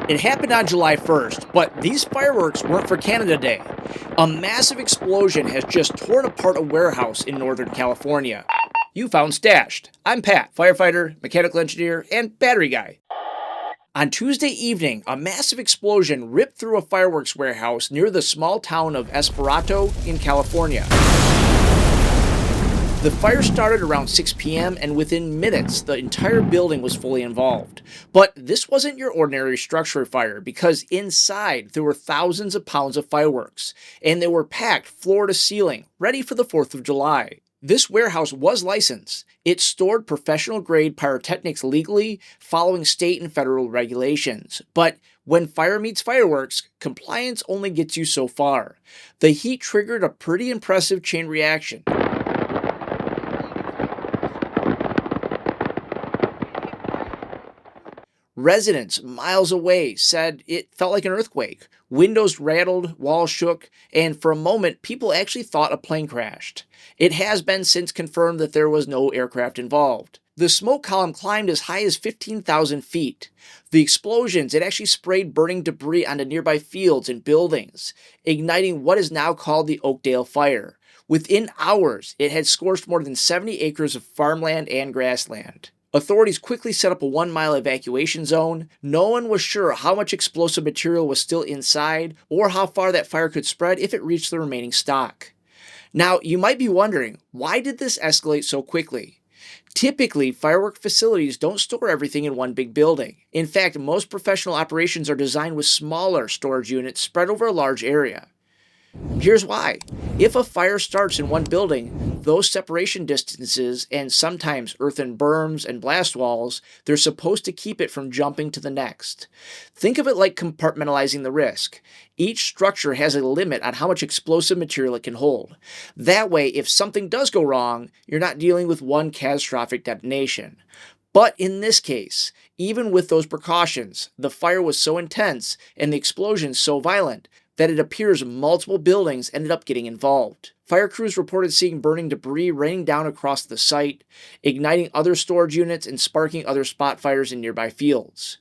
It happened on July 1st, but these fireworks weren't for Canada Day. A massive explosion has just torn apart a warehouse in Northern California. You found stashed. I'm Pat, firefighter, mechanical engineer, and battery guy. On Tuesday evening, a massive explosion ripped through a fireworks warehouse near the small town of Esparto in California. The fire started around 6 p.m., and within minutes, the entire building was fully involved. But this wasn't your ordinary structure fire because inside there were thousands of pounds of fireworks, and they were packed floor to ceiling, ready for the 4th of July. This warehouse was licensed. It stored professional grade pyrotechnics legally, following state and federal regulations. But when fire meets fireworks, compliance only gets you so far. The heat triggered a pretty impressive chain reaction. Residents miles away said it felt like an earthquake. Windows rattled, walls shook, and for a moment, people actually thought a plane crashed. It has been since confirmed that there was no aircraft involved. The smoke column climbed as high as 15,000 feet. The explosions, it actually sprayed burning debris onto nearby fields and buildings, igniting what is now called the Oakdale Fire. Within hours, it had scorched more than 70 acres of farmland and grassland. Authorities quickly set up a 1-mile evacuation zone. No one was sure how much explosive material was still inside or how far that fire could spread if it reached the remaining stock. Now, you might be wondering, why did this escalate so quickly? Typically, firework facilities don't store everything in one big building. In fact, most professional operations are designed with smaller storage units spread over a large area. Here's why. If a fire starts in one building, those separation distances and sometimes earthen berms and blast walls, they're supposed to keep it from jumping to the next. Think of it like compartmentalizing the risk. Each structure has a limit on how much explosive material it can hold. That way, if something does go wrong, you're not dealing with one catastrophic detonation. But in this case, even with those precautions, the fire was so intense and the explosions so violent that it appears multiple buildings ended up getting involved. Fire crews reported seeing burning debris raining down across the site, igniting other storage units and sparking other spot fires in nearby fields.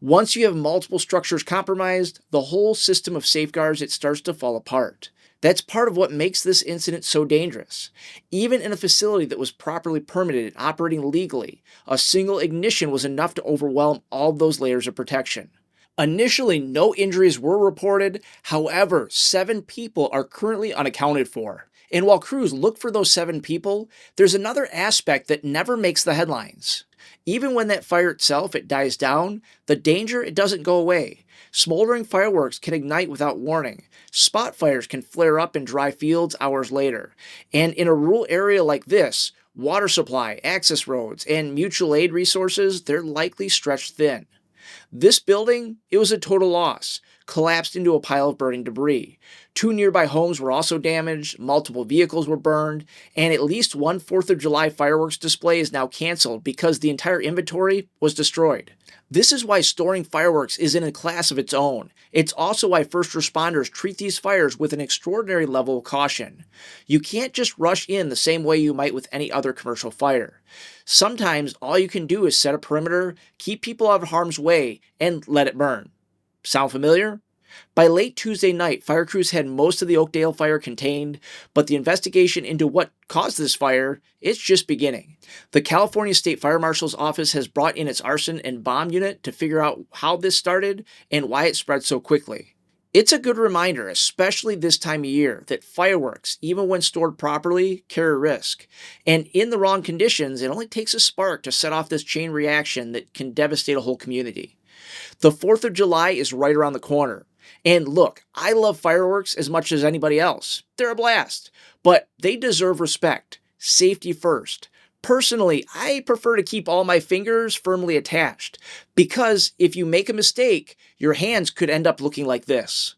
Once you have multiple structures compromised, the whole system of safeguards, it starts to fall apart. That's part of what makes this incident so dangerous. Even in a facility that was properly permitted and operating legally, a single ignition was enough to overwhelm all those layers of protection. Initially, no injuries were reported. However, 7 people are currently unaccounted for. And while crews look for those 7 people, there's another aspect that never makes the headlines. Even when that fire itself, it dies down, the danger, it doesn't go away. Smoldering fireworks can ignite without warning. Spot fires can flare up in dry fields hours later. And in a rural area like this, water supply, access roads, and mutual aid resources, they're likely stretched thin. This building, it was a total loss, collapsed into a pile of burning debris. 2 nearby homes were also damaged, multiple vehicles were burned, and at least one 4th of July fireworks display is now canceled because the entire inventory was destroyed. This is why storing fireworks is in a class of its own. It's also why first responders treat these fires with an extraordinary level of caution. You can't just rush in the same way you might with any other commercial fire. Sometimes all you can do is set a perimeter, keep people out of harm's way, and let it burn. Sound familiar? By late Tuesday night, fire crews had most of the Oakdale fire contained, but the investigation into what caused this fire, it's just beginning. The California State Fire Marshal's office has brought in its arson and bomb unit to figure out how this started and why it spread so quickly. It's a good reminder, especially this time of year, that fireworks, even when stored properly, carry risk. And in the wrong conditions, it only takes a spark to set off this chain reaction that can devastate a whole community. The 4th of July is right around the corner. And look, I love fireworks as much as anybody else. They're a blast. But they deserve respect. Safety first. Personally, I prefer to keep all my fingers firmly attached, because if you make a mistake, your hands could end up looking like this.